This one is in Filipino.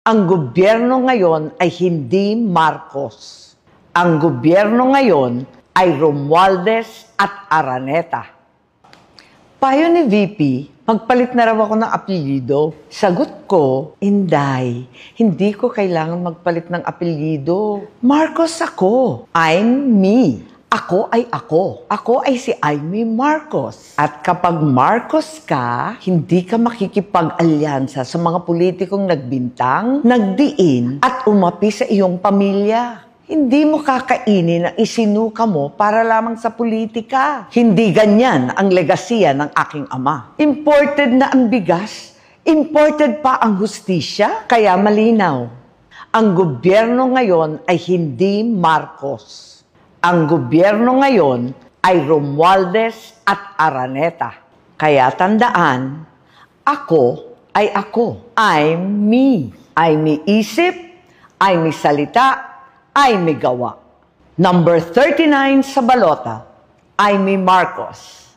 Ang gobyerno ngayon ay hindi Marcos. Ang gobyerno ngayon ay Romualdez at Araneta. Payo ni VP, magpalit na raw ako ng apelyido. Sagot ko, Inday, hindi ko kailangan magpalit ng apelyido. Marcos ako. I'm me. Ako ay ako. Ako ay si Aimee Marcos. At kapag Marcos ka, hindi ka makikipag-alyansa sa mga politikong nagbintang, nagdiin, at umapi sa iyong pamilya. Hindi mo kakainin ang isinuka mo para lamang sa politika. Hindi ganyan ang legasiya ng aking ama. Imported na ang bigas, imported pa ang hustisya, kaya malinaw. Ang gobyerno ngayon ay hindi Marcos. Ang gobyerno ngayon ay Romualdez at Araneta. Kaya tandaan, ako ay ako. I'm me. I'm me isip, I'm me salita, I'm me gawa. Number 39 sa balota, Aimee Marcos.